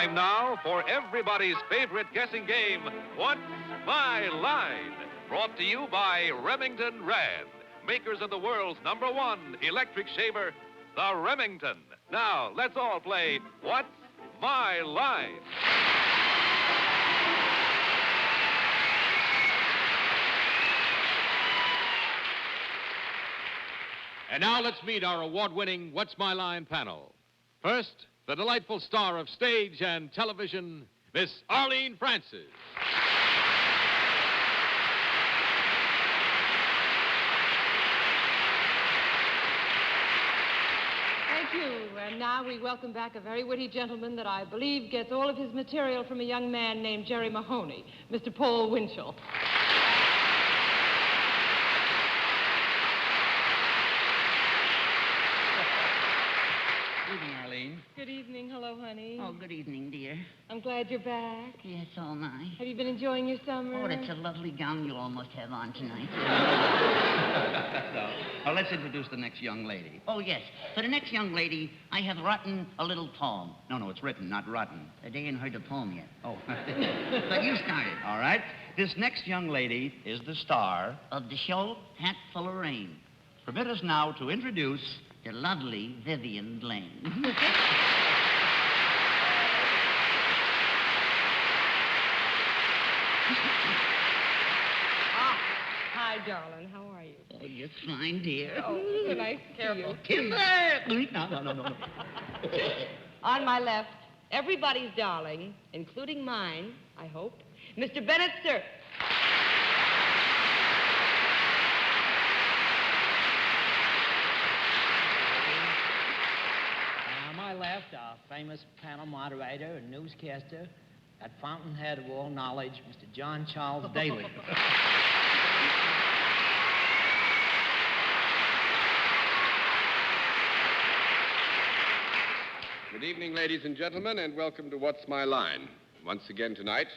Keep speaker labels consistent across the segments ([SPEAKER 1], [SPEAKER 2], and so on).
[SPEAKER 1] Time now for everybody's favorite guessing game, What's My Line? Brought to you by Remington Rad, makers of the world's #1 electric shaver, the Remington. Now, let's all play What's My Line?
[SPEAKER 2] And now let's meet our award-winning What's My Line panel. First, the delightful star of stage and television, Miss Arlene Francis.
[SPEAKER 3] Thank you. And now we welcome back a very witty gentleman that I believe gets all of his material from a young man named Jerry Mahoney, Mr. Paul Winchell.
[SPEAKER 4] Good evening, Arlene.
[SPEAKER 3] Good evening. Hello, honey.
[SPEAKER 4] Oh, good evening, dear.
[SPEAKER 3] I'm glad you're back.
[SPEAKER 4] Yes, so am I.
[SPEAKER 3] Have you been enjoying your summer?
[SPEAKER 4] Oh, that's a lovely gown you almost have on tonight. Now, let's introduce the next young lady. Oh, yes. For the next young lady, I have written a little poem. No, it's written, not rotten. They ain't heard the poem yet. Oh. But you started. All right. This next young lady is the star of the show Hat Full of Rain. Permit us now to introduce the lovely Vivian Blaine.
[SPEAKER 3] Hi, darling. How are you?
[SPEAKER 4] Oh, you're fine, dear.
[SPEAKER 3] Oh, so nice to see you.
[SPEAKER 4] Kimber! No.
[SPEAKER 3] On my left, everybody's darling, including mine, I hope, Mr. Bennett Cerf.
[SPEAKER 5] On my left, our famous panel moderator and newscaster, that fountainhead of all knowledge, Mr. John Charles Daly.
[SPEAKER 6] Good evening, ladies and gentlemen, and welcome to What's My Line. Once again tonight,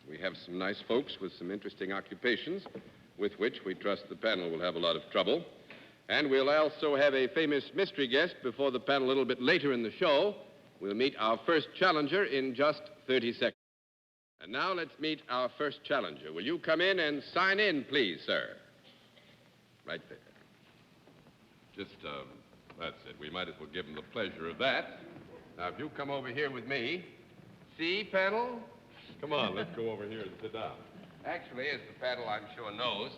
[SPEAKER 6] we have some nice folks with some interesting occupations, with which we trust the panel will have a lot of trouble. And we'll also have a famous mystery guest before the panel a little bit later in the show. We'll meet our first challenger in just 30 seconds. And now let's meet our first challenger. Will you come in and sign in, please, sir? Right there. That's it. We might as well give him the pleasure of that. Now, if you come over here with me. See, panel? Come on, let's go over here and sit down. Actually, as the panel, I'm sure, knows,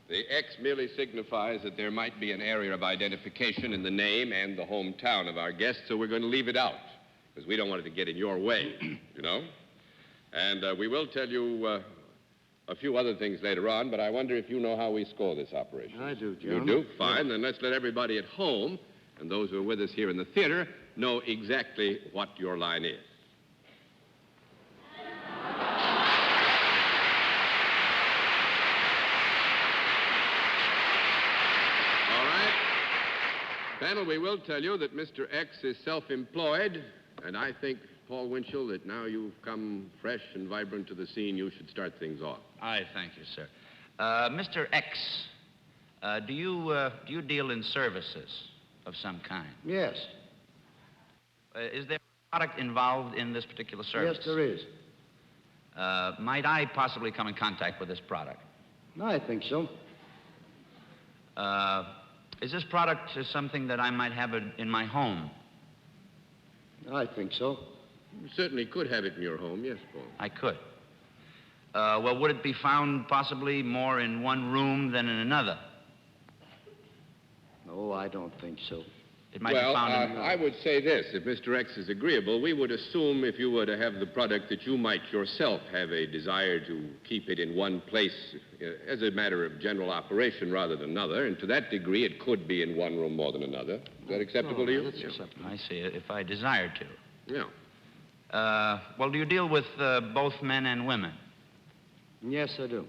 [SPEAKER 6] the X merely signifies that there might be an area of identification in the name and the hometown of our guest, so we're going to leave it out, because we don't want it to get in your way, you know? And we will tell you a few other things later on, but I wonder if you know how we score this operation.
[SPEAKER 7] I do, John.
[SPEAKER 6] You do? Fine. Then let's let everybody at home and those who are with us here in the theater know exactly what your line is. All right. Panel, we will tell you that Mr. X is self-employed, and I think, Paul Winchell, that now you've come fresh and vibrant to the scene, you should start things off.
[SPEAKER 4] Aye, thank you, sir. Mr. X, do you deal in services of some kind?
[SPEAKER 7] Yes.
[SPEAKER 4] Is there a product involved in this particular service?
[SPEAKER 7] Yes, there is.
[SPEAKER 4] Might I possibly come in contact with this product?
[SPEAKER 7] I think so.
[SPEAKER 4] Is this product something that I might have in my home?
[SPEAKER 7] I think so.
[SPEAKER 6] You certainly could have it in your home, yes, Paul.
[SPEAKER 4] I could. Well, would it be found possibly more in one room than in another?
[SPEAKER 7] No, I don't think so.
[SPEAKER 4] It might be found in...
[SPEAKER 6] I would say this. If Mr. X is agreeable, we would assume if you were to have the product that you might yourself have a desire to keep it in one place as a matter of general operation rather than another, and to that degree it could be in one room more than another. Is that acceptable to you?
[SPEAKER 4] That's acceptable. I see, if I desired to.
[SPEAKER 6] Yeah.
[SPEAKER 4] Well, do you deal with both men and women?
[SPEAKER 7] Yes, I do.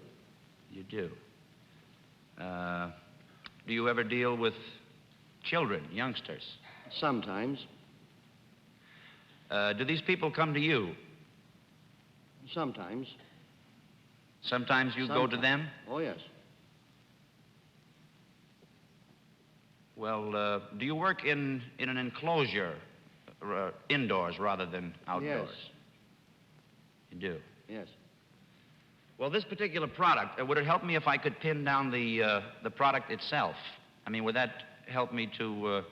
[SPEAKER 4] You do. Do you ever deal with children, youngsters?
[SPEAKER 7] Sometimes.
[SPEAKER 4] Do these people come to you?
[SPEAKER 7] Sometimes.
[SPEAKER 4] Sometimes you go to them?
[SPEAKER 7] Oh, yes.
[SPEAKER 4] Well, do you work in an enclosure, indoors rather than outdoors? You do?
[SPEAKER 7] Yes.
[SPEAKER 4] Well, this particular product, would it help me if I could pin down the product itself? I mean, would that help me to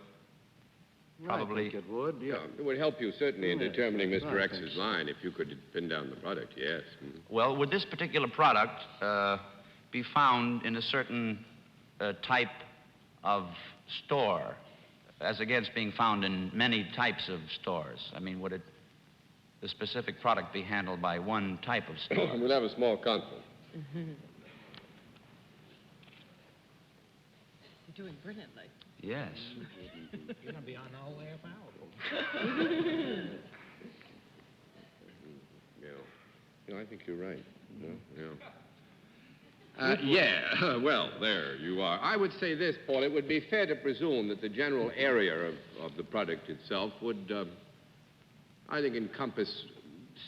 [SPEAKER 4] probably...
[SPEAKER 7] I think it would, yeah.
[SPEAKER 6] It would help you certainly in
[SPEAKER 7] Yes,
[SPEAKER 6] determining
[SPEAKER 7] I
[SPEAKER 6] Mr.
[SPEAKER 7] think
[SPEAKER 6] X's
[SPEAKER 7] so.
[SPEAKER 6] line if you could pin down the product, yes. Mhm.
[SPEAKER 4] Well, would this particular product be found in a certain type of store, as against being found in many types of stores? I mean, would the specific product be handled by one type of store?
[SPEAKER 6] We'll have a small consult.
[SPEAKER 3] You're doing brilliantly.
[SPEAKER 4] Yes.
[SPEAKER 5] You're going to be on our way about.
[SPEAKER 6] Yeah, I think you're right. Yeah, well, there you are. I would say this, Paul. It would be fair to presume that the general area of the product itself would, I think, encompass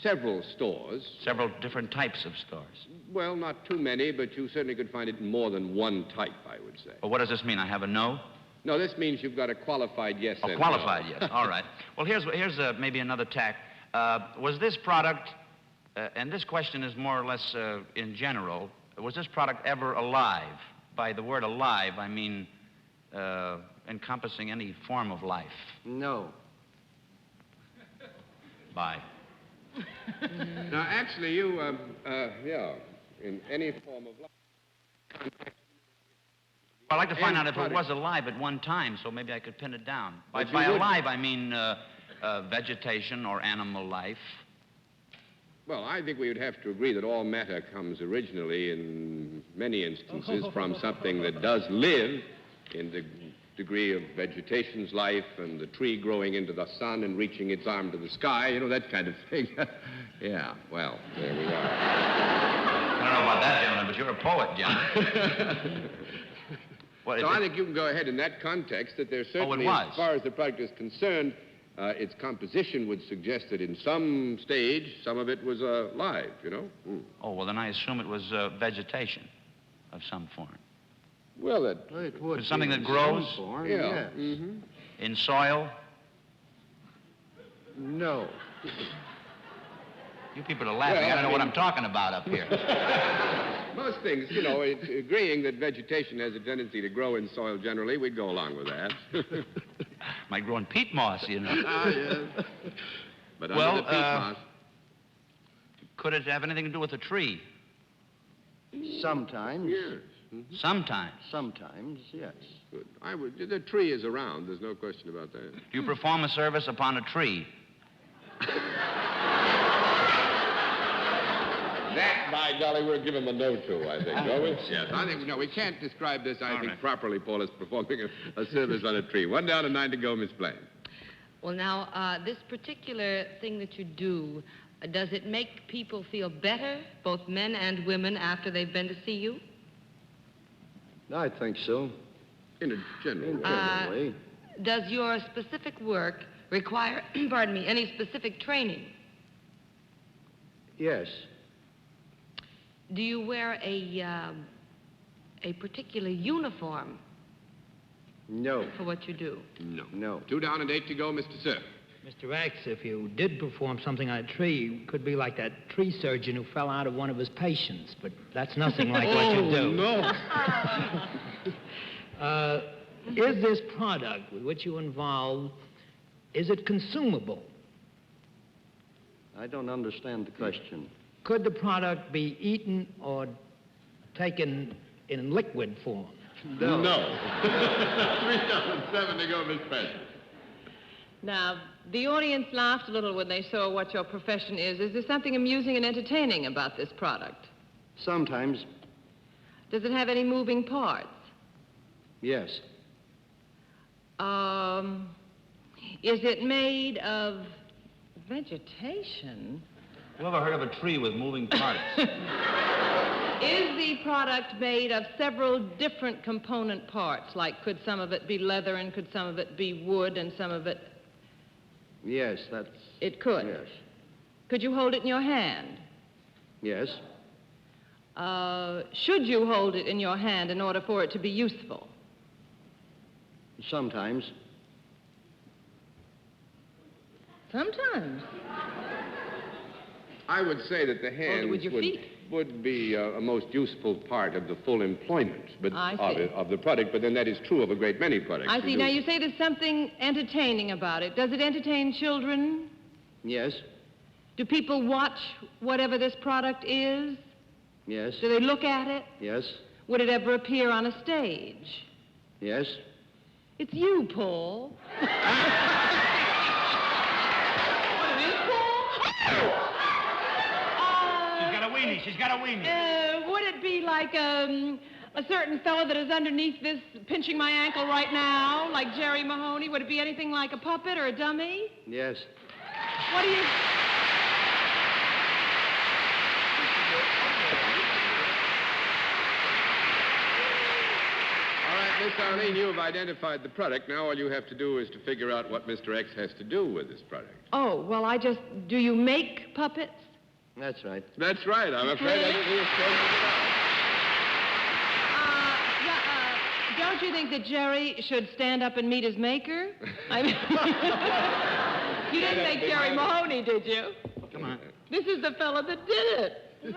[SPEAKER 6] several stores.
[SPEAKER 4] Several different types of stores.
[SPEAKER 6] Well, not too many, but you certainly could find it in more than one type, I would say.
[SPEAKER 4] Well, what does this mean? I have a no?
[SPEAKER 6] No, this means you've got a qualified yes and no.
[SPEAKER 4] Qualified, yes. All right. Well, here's maybe another tack. Was this product, and this question is more or less in general, was this product ever alive? By the word alive, I mean encompassing any form of life.
[SPEAKER 7] No.
[SPEAKER 4] Bye.
[SPEAKER 6] Now, actually, you, in any form of life.
[SPEAKER 4] I'd like to find out if
[SPEAKER 6] product.
[SPEAKER 4] it was alive at one time, so maybe I could pin it down. By
[SPEAKER 6] But you would-
[SPEAKER 4] alive, I mean vegetation or animal life.
[SPEAKER 6] Well, I think we would have to agree that all matter comes originally, in many instances, from something that does live in the degree of vegetation's life and the tree growing into the sun and reaching its arm to the sky, you know, that kind of thing. Yeah, well, there we are.
[SPEAKER 4] I don't know about that, gentlemen, but you're a poet, John.
[SPEAKER 6] So I think you can go ahead in that context that there certainly, as far as the product is concerned, its composition would suggest that in some stage, some of it was live, you know? Mm.
[SPEAKER 4] Oh, well, then I assume it was vegetation of some form.
[SPEAKER 6] Well, it
[SPEAKER 7] would
[SPEAKER 4] It's something
[SPEAKER 7] be
[SPEAKER 4] that
[SPEAKER 7] in
[SPEAKER 4] grows?
[SPEAKER 7] some form,
[SPEAKER 6] yeah.
[SPEAKER 7] yes.
[SPEAKER 6] Mm-hmm.
[SPEAKER 4] In soil?
[SPEAKER 7] No.
[SPEAKER 4] You people are laughing.
[SPEAKER 6] Well,
[SPEAKER 4] I don't know
[SPEAKER 6] I
[SPEAKER 4] what
[SPEAKER 6] mean-
[SPEAKER 4] I'm talking about up here.
[SPEAKER 6] Most things, you know, agreeing that vegetation has a tendency to grow in soil generally, we'd go along with that.
[SPEAKER 4] Might grow in peat moss, you know.
[SPEAKER 6] Yes. But
[SPEAKER 4] Well,
[SPEAKER 6] under the peat moss,
[SPEAKER 4] Could it have anything to do with a tree?
[SPEAKER 7] Sometimes.
[SPEAKER 6] yes.
[SPEAKER 4] Sometimes.
[SPEAKER 7] Sometimes, yes.
[SPEAKER 6] Good. The tree is around. There's no question about that.
[SPEAKER 4] Do you perform a service upon a tree?
[SPEAKER 6] That, by golly, we'll give him a no to, I think, don't we? Yes, I think, no, we can't describe this, I think,
[SPEAKER 4] right.
[SPEAKER 6] properly, Paul, as performing a service on a tree. 1 down and 9 to go, Miss Blaine.
[SPEAKER 3] Well, now, this particular thing that you do, does it make people feel better, both men and women, after they've been to see you?
[SPEAKER 7] I think so.
[SPEAKER 6] In a general
[SPEAKER 7] In
[SPEAKER 6] way.
[SPEAKER 7] general way.
[SPEAKER 3] Does your specific work require, pardon me, any specific training?
[SPEAKER 7] Yes.
[SPEAKER 3] Do you wear a particular uniform
[SPEAKER 7] No.
[SPEAKER 3] for what you do?
[SPEAKER 6] No.
[SPEAKER 7] No.
[SPEAKER 6] 2 down and 8 to go, Mr. Cerf.
[SPEAKER 5] Mr. X, if you did perform something on a tree, you could be like that tree surgeon who fell out of one of his patients, but that's nothing like what you do.
[SPEAKER 6] no.
[SPEAKER 5] Is this product with which you involved, is it consumable?
[SPEAKER 7] I don't understand the question.
[SPEAKER 5] Could the product be eaten or taken in liquid form?
[SPEAKER 6] No. 3 down and 7 to go, Miss French.
[SPEAKER 3] Now, the audience laughed a little when they saw what your profession is. Is there something amusing and entertaining about this product?
[SPEAKER 7] Sometimes,
[SPEAKER 3] Does it have any moving parts?
[SPEAKER 7] yes.
[SPEAKER 3] Is it made of vegetation?
[SPEAKER 4] You ever heard of a tree with moving parts?
[SPEAKER 3] Is the product made of several different component parts? Like, could some of it be leather and could some of it be wood and some of it...
[SPEAKER 7] Yes, that's...
[SPEAKER 3] It could?
[SPEAKER 7] Yes.
[SPEAKER 3] Could you hold it in your hand?
[SPEAKER 7] Yes.
[SPEAKER 3] Should you hold it in your hand in order for it to be useful?
[SPEAKER 7] Sometimes.
[SPEAKER 3] Sometimes.
[SPEAKER 6] I would say that the hands
[SPEAKER 3] with your feet.
[SPEAKER 6] would be a most useful part of the full employment
[SPEAKER 3] I see.
[SPEAKER 6] of the product, but then that is true of a great many products.
[SPEAKER 3] I see. Now, you say there's something entertaining about it. Does it entertain children?
[SPEAKER 7] Yes.
[SPEAKER 3] Do people watch whatever this product is?
[SPEAKER 7] Yes.
[SPEAKER 3] Do they look at it?
[SPEAKER 7] Yes.
[SPEAKER 3] Would it ever appear on a stage?
[SPEAKER 7] Yes.
[SPEAKER 3] It's you, Paul. What it is, Paul?
[SPEAKER 5] She's got a weenie.
[SPEAKER 3] Would it be like a certain fellow that is underneath this pinching my ankle right now, like Jerry Mahoney? Would it be anything like a puppet or a dummy?
[SPEAKER 7] Yes.
[SPEAKER 3] What do you...
[SPEAKER 6] All right, Miss Arlene, you have identified the product. Now all you have to do is to figure out what Mr. X has to do with this product.
[SPEAKER 3] Oh, well, do you make puppets?
[SPEAKER 7] That's right.
[SPEAKER 6] That's right. I'm afraid I didn't
[SPEAKER 3] Don't you think that Jerry should stand up and meet his maker? I mean, you didn't make Jerry Mahoney, did you?
[SPEAKER 4] Come on.
[SPEAKER 3] This is the fellow that did it.
[SPEAKER 4] Well.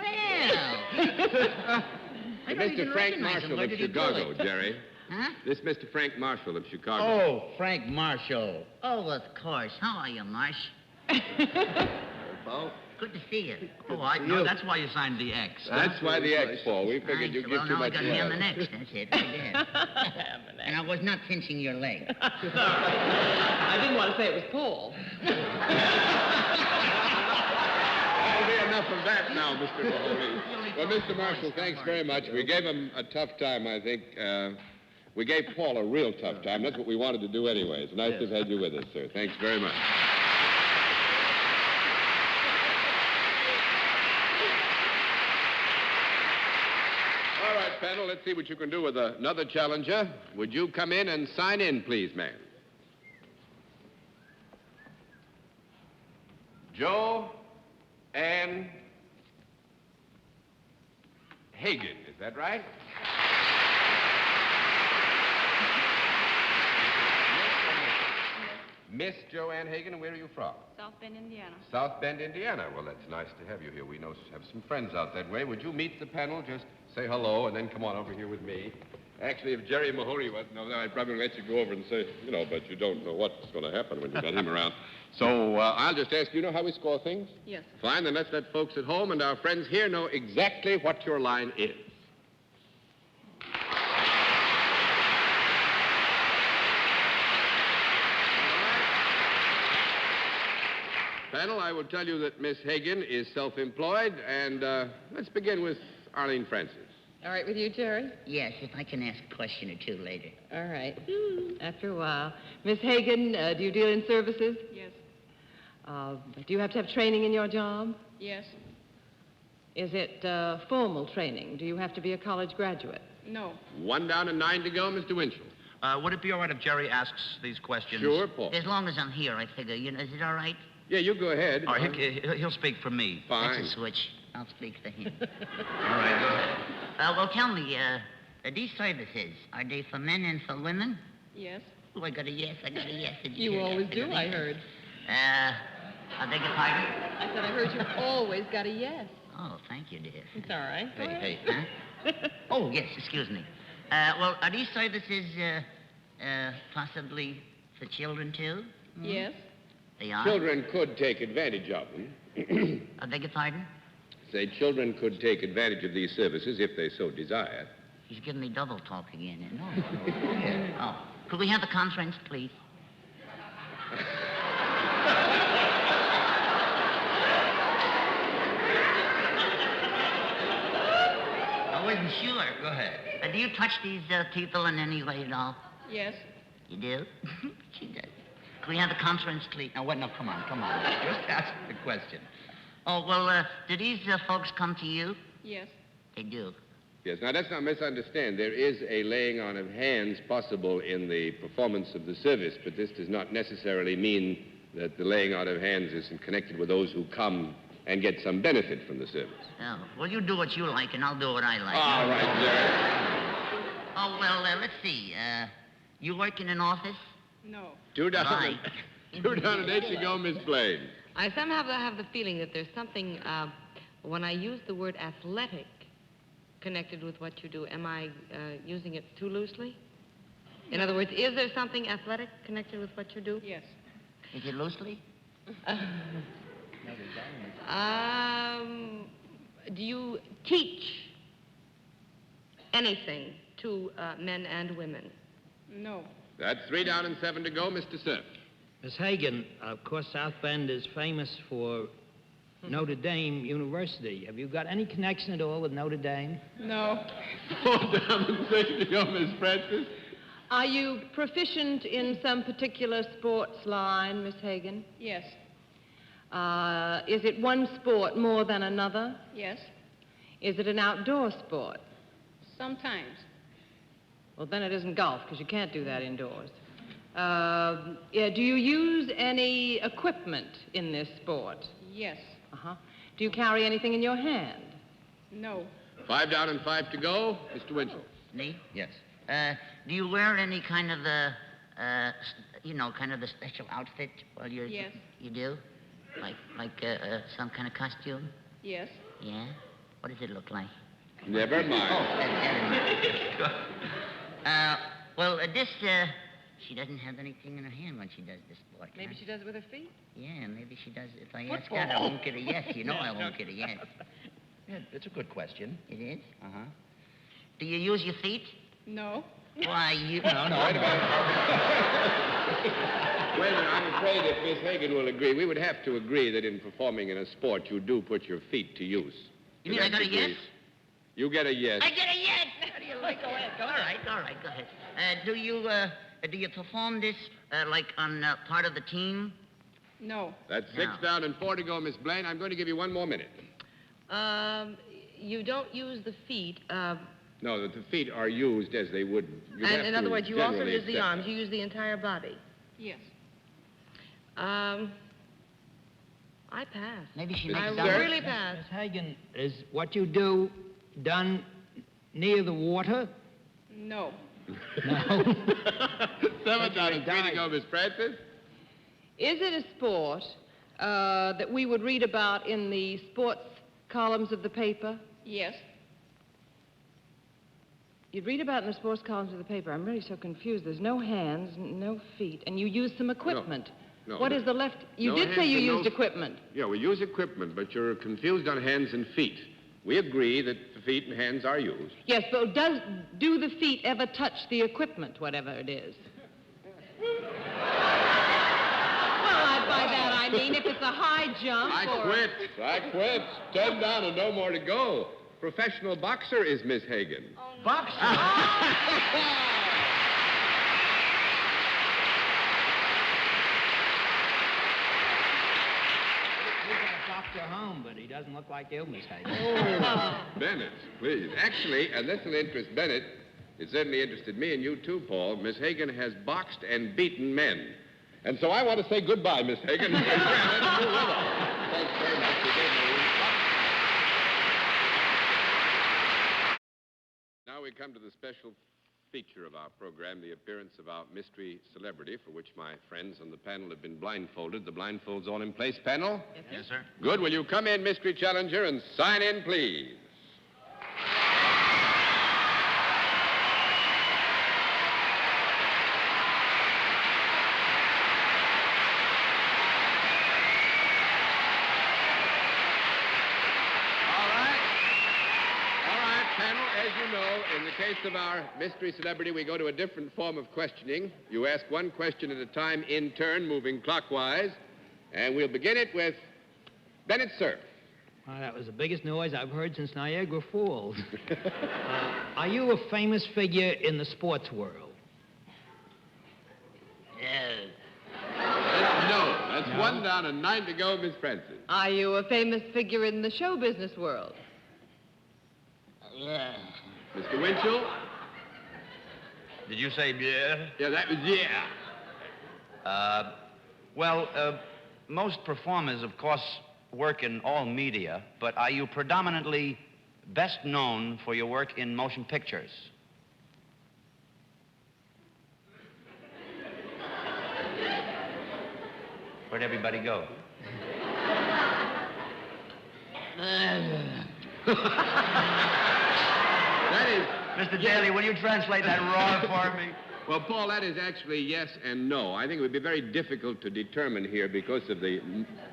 [SPEAKER 4] I don't even
[SPEAKER 6] Mr. Frank
[SPEAKER 4] recognize him.
[SPEAKER 6] Marshall
[SPEAKER 4] Where
[SPEAKER 6] of
[SPEAKER 4] did he do
[SPEAKER 6] Chicago,
[SPEAKER 4] it?
[SPEAKER 6] Jerry.
[SPEAKER 4] Huh?
[SPEAKER 6] This Mr. Frank Marshall of Chicago.
[SPEAKER 4] Oh, Frank Marshall. Oh, of course. How are you, Marsh?
[SPEAKER 7] Paul?
[SPEAKER 4] Good to see you.
[SPEAKER 8] Oh, I know. That's why you signed the X.
[SPEAKER 6] That's why the X, Paul. We figured you'd give
[SPEAKER 4] well,
[SPEAKER 6] too
[SPEAKER 4] now I
[SPEAKER 6] much
[SPEAKER 4] got
[SPEAKER 6] love.
[SPEAKER 4] him an X. That's it. I did. And I was not pinching your leg.
[SPEAKER 3] I didn't want to say it was Paul.
[SPEAKER 6] That'll be enough of that now, Mr. Mahoney. Well, Mr. Marshall, thanks very much. We gave him a tough time, I think. We gave Paul a real tough time. That's what we wanted to do anyway. It's nice to have had you with us, sir. Thanks very much. All right, panel, let's see what you can do with another challenger. Would you come in and sign in, please, ma'am? Joe Ann Hagen, is that right? Miss Joanne Hagen, and where are you from?
[SPEAKER 9] South Bend, Indiana.
[SPEAKER 6] South Bend, Indiana. Well, that's nice to have you here. We have some friends out that way. Would you meet the panel? Just say hello and then come on over here with me. Actually, if Jerry Mahoney wasn't over there, I'd probably let you go over and say, but you don't know what's going to happen when you got him around. So I'll just ask, you know how we score things?
[SPEAKER 9] Yes.
[SPEAKER 6] Fine, then let's let folks at home and our friends here know exactly what your line is. Panel, I will tell you that Miss Hagen is self-employed, and let's begin with Arlene Francis.
[SPEAKER 3] All right with you, Jerry?
[SPEAKER 4] Yes, if I can ask a question or two later.
[SPEAKER 3] All right. After a while. Miss Hagen, do you deal in services?
[SPEAKER 9] Yes.
[SPEAKER 3] Do you have to have training in your job?
[SPEAKER 9] Yes.
[SPEAKER 3] Is it formal training? Do you have to be a college graduate?
[SPEAKER 9] No.
[SPEAKER 6] 1 down and 9 to go, Mr. Winchell.
[SPEAKER 8] Would it be all right if Jerry asks these questions?
[SPEAKER 6] Sure, Paul.
[SPEAKER 4] As long as I'm here, I figure. Is it all right?
[SPEAKER 6] Yeah, you go ahead.
[SPEAKER 8] All right, he'll speak for me.
[SPEAKER 6] Fine.
[SPEAKER 4] That's a switch. I'll speak for him.
[SPEAKER 8] All right, go ahead.
[SPEAKER 4] Well, tell me, these services, are they for men and for women?
[SPEAKER 9] Yes.
[SPEAKER 4] Oh, I got a yes. Did
[SPEAKER 3] You
[SPEAKER 4] hear that?
[SPEAKER 3] always do, I heard.
[SPEAKER 4] I beg your pardon?
[SPEAKER 3] I said I heard you always got a yes.
[SPEAKER 4] Oh, thank you, dear.
[SPEAKER 3] It's all right. Go ahead.
[SPEAKER 8] Hey.
[SPEAKER 4] Huh? Oh, yes, excuse me. Well, are these services possibly for children, too?
[SPEAKER 9] Yes.
[SPEAKER 4] They are?
[SPEAKER 6] Children could take advantage of them.
[SPEAKER 4] I beg your pardon?
[SPEAKER 6] Say, children could take advantage of these services if they so desire.
[SPEAKER 4] He's giving me double talk again. No. Oh, could we have a conference, please? I wasn't sure.
[SPEAKER 8] Go ahead.
[SPEAKER 4] Do you touch these people in any way at all?
[SPEAKER 9] Yes.
[SPEAKER 4] You do? She does. Could we have a conference, please?
[SPEAKER 8] Now, what? No, come on. Just ask the question.
[SPEAKER 4] Oh, well, do these folks come to you?
[SPEAKER 9] Yes.
[SPEAKER 4] They do.
[SPEAKER 6] Yes, now let's not misunderstand. There is a laying on of hands possible in the performance of the service, but this does not necessarily mean that the laying on of hands is connected with those who come and get some benefit from the service.
[SPEAKER 4] Oh, well, you do what you like, and I'll do what I like.
[SPEAKER 6] All right, Jerry.
[SPEAKER 4] Oh, well, let's see. You work in an office?
[SPEAKER 9] No.
[SPEAKER 6] 2 down.
[SPEAKER 4] Bye.
[SPEAKER 6] 2 down and 8 to go, Miss Blaine.
[SPEAKER 9] I somehow have the feeling that there's something, when I use the word athletic connected with what you do, am I using it too loosely? In other words, is there something athletic connected with what you do?
[SPEAKER 3] Yes.
[SPEAKER 4] Is it loosely?
[SPEAKER 9] Do you teach anything to men and women?
[SPEAKER 3] No.
[SPEAKER 6] That's 3 down and 7 to go, Mr. Cerf.
[SPEAKER 5] Miss Hagen, of course, South Bend is famous for Notre Dame University. Have you got any connection at all with Notre Dame?
[SPEAKER 3] No.
[SPEAKER 6] 4 down and 6 to go, Miss Francis.
[SPEAKER 3] Are you proficient in some particular sports line, Miss Hagen?
[SPEAKER 10] Yes.
[SPEAKER 3] Is it one sport more than another?
[SPEAKER 10] Yes.
[SPEAKER 3] Is it an outdoor sport?
[SPEAKER 10] Sometimes.
[SPEAKER 3] Well, then it isn't golf, because you can't do that indoors. Do you use any equipment in this sport?
[SPEAKER 10] Yes.
[SPEAKER 3] Uh-huh. Do you carry anything in your hand?
[SPEAKER 10] No.
[SPEAKER 6] 5 down and 5 to go, Mr. Winchell.
[SPEAKER 4] Me?
[SPEAKER 8] Yes.
[SPEAKER 4] Do you wear any kind of the, kind of the special outfit while you're...
[SPEAKER 10] Yes.
[SPEAKER 4] You do? Like some kind of costume?
[SPEAKER 10] Yes.
[SPEAKER 4] Yeah? What does it look like?
[SPEAKER 6] Never mind.
[SPEAKER 4] She doesn't have anything in her hand when she does this sport.
[SPEAKER 3] Maybe she does it with her feet?
[SPEAKER 4] Yeah, maybe she does. If I ask her, I won't get a yes. You know I won't get a yes.
[SPEAKER 8] Yeah, it's a good question.
[SPEAKER 4] It is?
[SPEAKER 8] Uh-huh.
[SPEAKER 4] Do you use your feet?
[SPEAKER 10] No.
[SPEAKER 4] Why, you...
[SPEAKER 6] No. Wait a minute. Wait a minute. I'm afraid if Miss Hagen will agree, we would have to agree that in performing in a sport, you do put your feet to use.
[SPEAKER 4] You mean I got a yes?
[SPEAKER 6] You get a yes.
[SPEAKER 4] I get a yes! How do you like? Go ahead. All right, go ahead. Do you perform this, on part of the team?
[SPEAKER 10] No.
[SPEAKER 6] That's 6 down and 4 to go, Miss Blaine. I'm going to give you 1 more minute.
[SPEAKER 9] You don't use the feet.
[SPEAKER 6] No, that the feet are used as they would.
[SPEAKER 9] And in other words, you also
[SPEAKER 6] generally
[SPEAKER 9] use the
[SPEAKER 6] accept
[SPEAKER 9] arms. You use the entire body.
[SPEAKER 10] Yes.
[SPEAKER 9] I pass.
[SPEAKER 4] Maybe she makes
[SPEAKER 9] I
[SPEAKER 4] double.
[SPEAKER 9] really pass.
[SPEAKER 5] Miss Hagen, is what you do done near the water?
[SPEAKER 10] No.
[SPEAKER 5] No.
[SPEAKER 6] 7 down and 3 to go, Miss Francis.
[SPEAKER 3] Is it a sport that we would read about in the sports columns of the paper?
[SPEAKER 10] Yes.
[SPEAKER 3] You'd read about it in the sports columns of the paper. I'm really so confused. There's no hands, no feet, and you use some equipment.
[SPEAKER 6] No,
[SPEAKER 3] What is the left? You did say you used equipment.
[SPEAKER 6] Yeah, we use equipment, but you're confused on hands and feet. We agree that the feet and hands are used.
[SPEAKER 3] Yes, but do the feet ever touch the equipment, whatever it is? Well, by that I mean if it's a high jump
[SPEAKER 6] I quit. 10 down and no more to go. Professional boxer is Miss Hagen.
[SPEAKER 4] Boxer?
[SPEAKER 5] Doctor home, but he doesn't look like you, Miss Hagen.
[SPEAKER 6] Bennett, please. Actually, and this will interest Bennett, it certainly interested me and you too, Paul, Miss Hagen has boxed and beaten men. And so I want to say goodbye, Miss Hagen. Thanks very much. Now we come to the special feature of our program, the appearance of our mystery celebrity, for which my friends on the panel have been blindfolded. The blindfolds all in place, panel?
[SPEAKER 8] Yes, sir.
[SPEAKER 6] Good. Will you come in, mystery challenger, and sign in, please? In the case of our mystery celebrity, we go to a different form of questioning. You ask one question at a time in turn, moving clockwise. And we'll begin it with Bennett Cerf.
[SPEAKER 5] Well, that was the biggest noise I've heard since Niagara Falls. Are you a famous figure in the sports world?
[SPEAKER 6] No. That's 1 down and 9 to go, Miss Francis.
[SPEAKER 3] Are you a famous figure in the show business world?
[SPEAKER 4] Yeah.
[SPEAKER 6] Mr. Winchell?
[SPEAKER 8] Did you say yeah?
[SPEAKER 6] Yeah, that was yeah.
[SPEAKER 8] Most performers, of course, work in all media, but are you predominantly best known for your work in motion pictures? Where'd everybody go?
[SPEAKER 6] That is...
[SPEAKER 8] Mr. Daly, will you translate that roar for me?
[SPEAKER 6] Well, Paul, that is actually yes and no. I think it would be very difficult to determine here because of the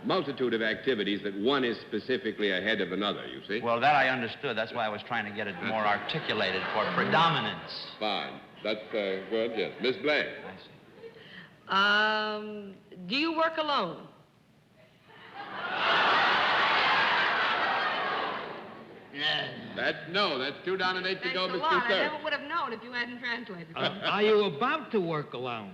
[SPEAKER 6] multitude of activities that one is specifically ahead of another, you see?
[SPEAKER 8] Well, that I understood. That's why I was trying to get it more articulated for predominance.
[SPEAKER 6] Fine. That's good, yes. Miss Blaine.
[SPEAKER 8] I see.
[SPEAKER 9] Do you work alone?
[SPEAKER 6] That's no. That's 2 down and 8 to go,
[SPEAKER 9] Thanks a
[SPEAKER 6] Mr.
[SPEAKER 9] lot. I
[SPEAKER 6] Cerf.
[SPEAKER 9] never would have known if you hadn't translated.
[SPEAKER 5] Are you about to work alone?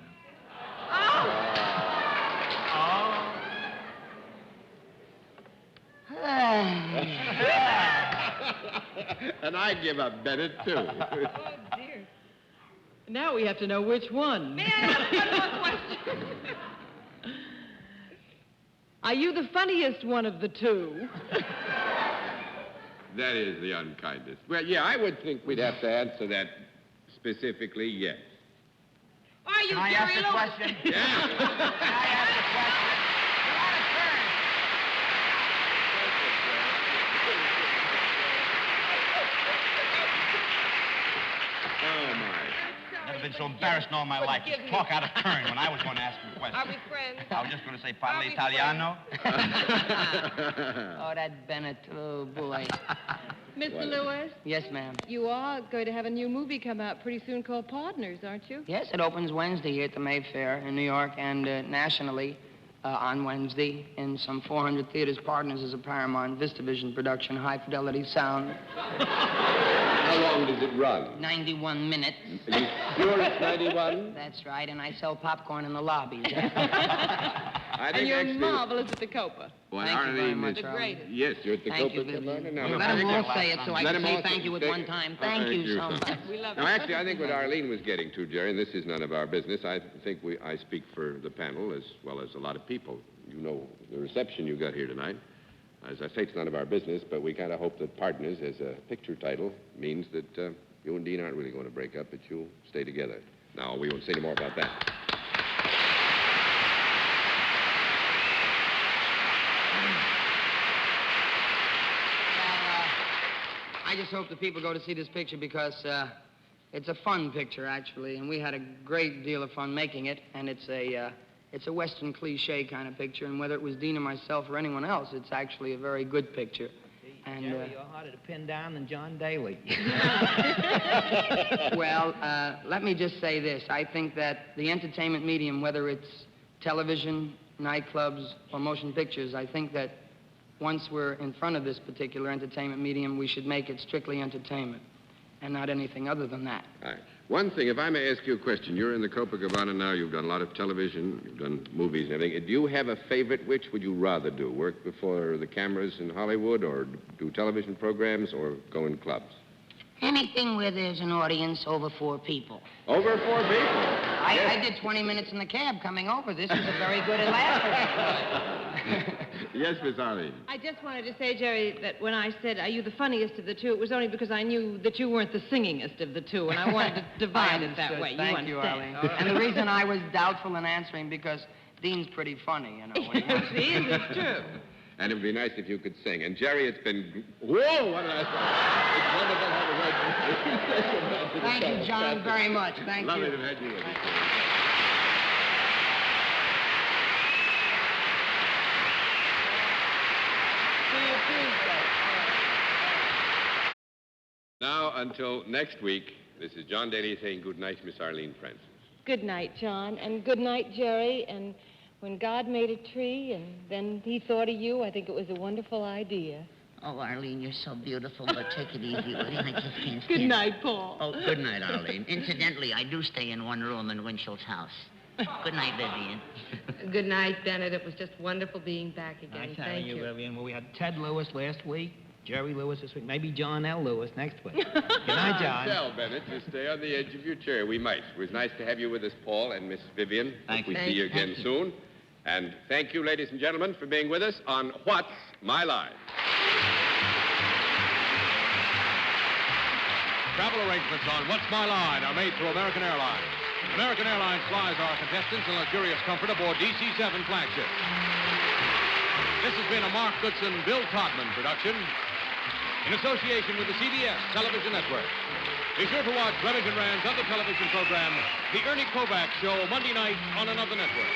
[SPEAKER 6] And I give up Bennett, too.
[SPEAKER 3] Oh, dear. Now we have to know which one.
[SPEAKER 9] May I ask one more question?
[SPEAKER 3] Are you the funniest one of the two?
[SPEAKER 6] That is the unkindest. Well, yeah, I would think we'd have to answer that specifically, yes.
[SPEAKER 9] Are you
[SPEAKER 8] Can I
[SPEAKER 9] Jerry
[SPEAKER 8] ask a
[SPEAKER 9] Lewis?
[SPEAKER 8] question?
[SPEAKER 6] Yeah.
[SPEAKER 8] Can I ask a question? You're out of turn.
[SPEAKER 6] Oh, my.
[SPEAKER 8] Never been so embarrassed in all my life.
[SPEAKER 9] Forgive me.
[SPEAKER 8] Talk out of turn when I was going to ask him a question.
[SPEAKER 9] Are we friends?
[SPEAKER 8] I was just going to say,
[SPEAKER 9] Are
[SPEAKER 8] parle
[SPEAKER 9] we
[SPEAKER 8] italiano?
[SPEAKER 11] Oh, that Bennett. Oh, boy.
[SPEAKER 3] Mr. Lewis,
[SPEAKER 11] Yes, ma'am.
[SPEAKER 3] you are going to have a new movie come out pretty soon called Partners, aren't you?
[SPEAKER 11] Yes, it opens Wednesday here at the Mayfair in New York and nationally on Wednesday in some 400 theaters. Partners is a Paramount VistaVision production, high-fidelity sound.
[SPEAKER 6] How long does it run?
[SPEAKER 11] 91 minutes.
[SPEAKER 6] Are you sure it's 91?
[SPEAKER 11] That's right, and I sell popcorn in the lobbies.
[SPEAKER 6] I
[SPEAKER 3] And
[SPEAKER 6] think
[SPEAKER 3] you're
[SPEAKER 6] actually...
[SPEAKER 3] marvelous at the Copa.
[SPEAKER 6] Well,
[SPEAKER 11] Thank you very
[SPEAKER 6] Arlene,
[SPEAKER 11] much,
[SPEAKER 3] The
[SPEAKER 11] Arlene.
[SPEAKER 3] greatest.
[SPEAKER 6] yes, you're at the
[SPEAKER 11] Thank you,
[SPEAKER 6] Copa
[SPEAKER 11] Vivian.
[SPEAKER 6] Cabana now.
[SPEAKER 11] Let
[SPEAKER 6] I
[SPEAKER 11] them
[SPEAKER 6] think-
[SPEAKER 11] all say it so I
[SPEAKER 6] Let
[SPEAKER 11] can
[SPEAKER 6] them
[SPEAKER 11] say
[SPEAKER 6] all
[SPEAKER 11] thank you at
[SPEAKER 6] say-
[SPEAKER 11] one time.
[SPEAKER 6] Oh,
[SPEAKER 11] Thank you so
[SPEAKER 6] son.
[SPEAKER 11] much.
[SPEAKER 3] We love
[SPEAKER 6] Now,
[SPEAKER 3] it.
[SPEAKER 6] actually, I think what Arlene was getting to, Jerry, and this is none of our business, I think I speak for the panel as well as a lot of people. You know the reception you got here tonight. As I say, it's none of our business, but we kind of hope that Partners, as a picture title, means that you and Dean aren't really going to break up, but you'll stay together. Now, we won't say any more about that.
[SPEAKER 11] I just hope the people go to see this picture because it's a fun picture, actually, and we had a great deal of fun making it, and it's a Western cliche kind of picture, and whether it was Dean or myself or anyone else, it's actually a very good picture. And,
[SPEAKER 5] Jerry, you're harder to pin down than John Daly.
[SPEAKER 11] Well, let me just say this. I think that the entertainment medium, whether it's television, nightclubs, or motion pictures, I think that once we're in front of this particular entertainment medium, we should make it strictly entertainment and not anything other than that.
[SPEAKER 6] All right. One thing, if I may ask you a question. You're in the Copacabana now. You've done a lot of television. You've done movies and everything. Do you have a favorite? Which would you rather do? Work before the cameras in Hollywood or do television programs or go in clubs?
[SPEAKER 11] Anything where there's an audience over 4 people.
[SPEAKER 6] Over 4 people?
[SPEAKER 11] I did 20 minutes in the cab coming over. This is a very good elaborate.
[SPEAKER 6] Yes, Miss Arlene.
[SPEAKER 3] I just wanted to say, Jerry, that when I said, are you the funniest of the two, it was only because I knew that you weren't the singingest of the two, and I wanted to divide it that way.
[SPEAKER 11] Thank you, Arlene. And the reason I was doubtful in answering because Dean's pretty funny, you know.
[SPEAKER 3] Yes, he is. It's true.
[SPEAKER 6] And it would be nice if you could sing. And Jerry, it's been... Whoa, what did I say? It's wonderful having
[SPEAKER 11] Thank you, John, very much. Thank
[SPEAKER 6] Lovely
[SPEAKER 11] you.
[SPEAKER 6] to have you with us.
[SPEAKER 3] See you Tuesday.
[SPEAKER 6] Now, until next week, this is John Daly saying good night, Miss Arlene Francis.
[SPEAKER 3] Good night, John, and good night, Jerry. And when God made a tree and then he thought of you, I think it was a wonderful idea.
[SPEAKER 4] Oh, Arlene, you're so beautiful, but take it easy, will you? I just can't stand
[SPEAKER 3] Good
[SPEAKER 4] it.
[SPEAKER 3] night, Paul.
[SPEAKER 4] Oh, good night, Arlene. Incidentally, I do stay in one room in Winchell's house. Good night, Vivian.
[SPEAKER 9] Good night, Bennett. It was just wonderful being back again.
[SPEAKER 5] I'm
[SPEAKER 9] Thank
[SPEAKER 5] telling
[SPEAKER 9] you.
[SPEAKER 5] you, Vivian. Well, we had Ted Lewis last week, Jerry Lewis this week, maybe John L. Lewis next week. Good night, John.
[SPEAKER 6] Tell Bennett to stay on the edge of your chair. We might. It was nice to have you with us, Paul and Miss Vivian.
[SPEAKER 8] Thank
[SPEAKER 6] Hope we
[SPEAKER 8] you.
[SPEAKER 6] see you again
[SPEAKER 4] Thank you.
[SPEAKER 6] soon. And thank you, ladies and gentlemen, for being with us on What's My Line?
[SPEAKER 2] Travel arrangements on What's My Line are made through American Airlines. American Airlines flies our contestants in luxurious comfort aboard DC-7 flagship. This has been a Mark Goodson, Bill Todman production in association with the CBS Television Network. Be sure to watch Remington Rand's other television program, The Ernie Kovacs Show, Monday night on another network.